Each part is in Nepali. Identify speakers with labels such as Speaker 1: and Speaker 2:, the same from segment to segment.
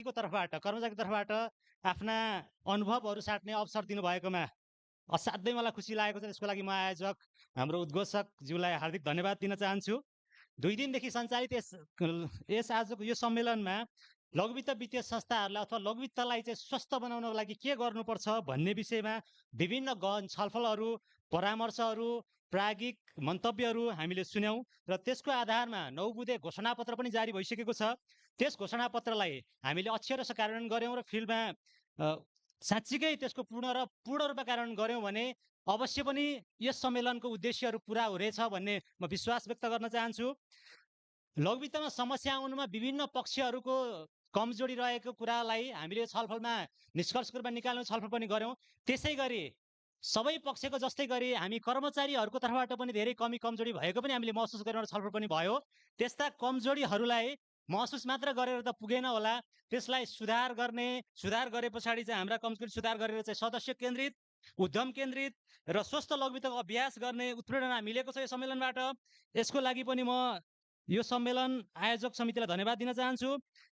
Speaker 1: को तर्फबाट कर्मचारीको तर्फबाट आफ्ना अनुभवहरू साट्ने अवसर दिनुभएकोमा असाध्यै मलाई खुसी लागेको छ। यसको लागि म आयोजक हाम्रो उद्घोषकज्यूलाई हार्दिक धन्यवाद दिन चाहन्छु। 2 दिनदेखि सञ्चालित यस आजको यो सम्मेलनमा लघुवित्त वित्तीय संस्थाहरूलाई अथवा लघुवित्तलाई चाहिँ स्वस्थ बनाउनको लागि के गर्नुपर्छ भन्ने विषयमा विभिन्न गहन छलफलहरू, परामर्शहरू, प्राज्ञिक मन्तव्यहरू हामीले सुन्यौँ र त्यसको आधारमा 9 बुँदे घोषणापत्र पनि जारी भइसकेको छ। त्यस घोषणापत्रलाई हामीले अक्षरशः कार्यान्वयन गऱ्यौँ र फिल्डमा साँच्चीकै त्यसको पूर्ण रूपमा कार्यान्वयन गऱ्यौँ भने अवश्य पनि यस सम्मेलनको उद्देश्यहरू पुरा हुनेछ भन्ने म विश्वास व्यक्त गर्न चाहन्छु। लघुवित्तमा समस्या आउनुमा विभिन्न पक्षहरूको कमजोरी रहेको कुरालाई हामीले छलफलमा निष्कर्षको रूपमा निकाल्नु छलफल पनि गऱ्यौँ। त्यसै गरी सबै पक्षको जस्तै गरी हामी कर्मचारीहरूको तर्फबाट पनि धेरै कमजोरी भएको पनि हामीले महसुस गरेर छलफल पनि भयो। त्यस्ता कमजोरीहरूलाई महसुस मात्र गरेर त पुगेन होला, त्यसलाई सुधार गरे पछाडि चाहिँ हाम्रा कमजोरी सुधार गरेर चाहिँ सदस्य केन्द्रित, उद्यम केन्द्रित र स्वस्थ लघुवित्तको अभ्यास गर्ने उत्प्रेरणा मिलेको छ यो सम्मेलनबाट। यसको लागि पनि म यो सम्मेलन आयोजक समितिलाई धन्यवाद दिन चाहन्छु।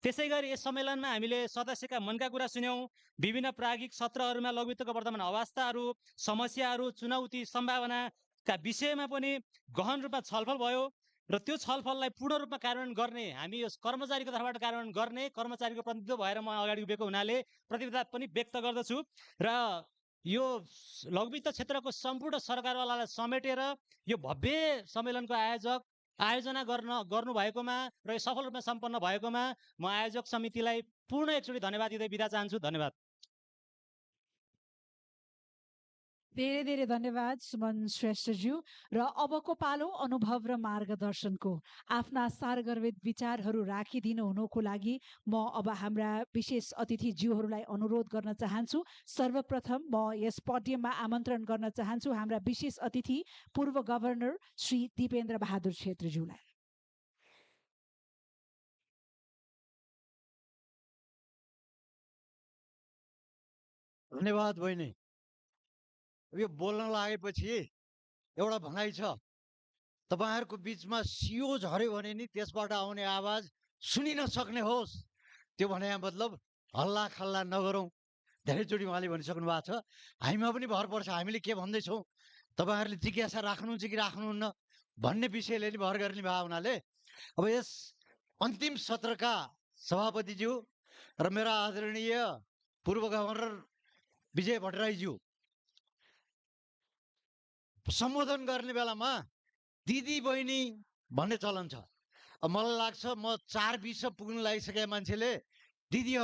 Speaker 1: त्यसै गरी यस सम्मेलनमा हामीले सदस्यका मनका कुरा सुन्यौँ। विभिन्न प्राज्ञिक सत्रहरूमा लघुवित्तको वर्तमान अवस्थाहरू, समस्याहरू, चुनौती, सम्भावनाका विषयमा पनि गहन रूपमा छलफल भयो र त्यो छलफललाई पूर्ण रूपमा कार्यान्वयन गर्ने हामी यो कर्मचारीको तर्फबाट कार्यान्वयन गर्ने कर्मचारीको प्रतिनिधित्व भएर म अगाडि उभिएको हुनाले प्रतिबद्धता पनि व्यक्त गर्दछु र यो लघुवित्त क्षेत्रको सम्पूर्ण सरकारवालालाई समेटेर यो भव्य सम्मेलनको आयोजना गर्नुभएकोमा र यो सफल रूपमा सम्पन्न भएकोमा म आयोजक समितिलाई पूर्ण एकचोटि धन्यवाद दिँदै बिदा चाहन्छु। धन्यवाद।
Speaker 2: धेरै धेरै धन्यवाद सुमन श्रेष्ठज्यू। र अबको पालो अनुभव र मार्गदर्शनको। आफ्ना सारगर्भित विचारहरू राखिदिनु हुनुको लागि म अब हाम्रा विशेष अतिथिज्यूहरूलाई अनुरोध गर्न चाहन्छु। सर्वप्रथम म यस पोडियममा आमन्त्रण गर्न चाहन्छु हाम्रा विशेष अतिथि पूर्व गभर्नर श्री दिपेन्द्र बहादुर छेत्रीज्यूलाई।
Speaker 3: धन्यवाद बहिनी। यो बोल्न लागेपछि एउटा भनाइ छ, तपाईहरुको बीचमा सियो झर्यो भने नि त्यसबाट आउने आवाज सुनिन सक्ने होस्, त्यो भने मतलब हल्ला खल्ला नगरौँ। धेरैचोटि उहाँले भनिसक्नु भएको छ। हामीमा पनि भर पर्छ, हामीले के भन्दैछौँ, तपाईहरुले जिज्ञासा राख्नुहुन्छ कि राख्नुहुन्न भन्ने विषयले नि भर गर्ने भए हुनाले अब यस अन्तिम सत्रका सभापतिज्यू र मेरा आदरणीय पूर्व गभर्नर विजय भट्टराईज्यू सम्बोधन गर्ने बेलामा दिदी बहिनी भन्ने चलन छ। मलाई लाग्छ म 4 20 पुग्न लागिसके मान्छेले दिदी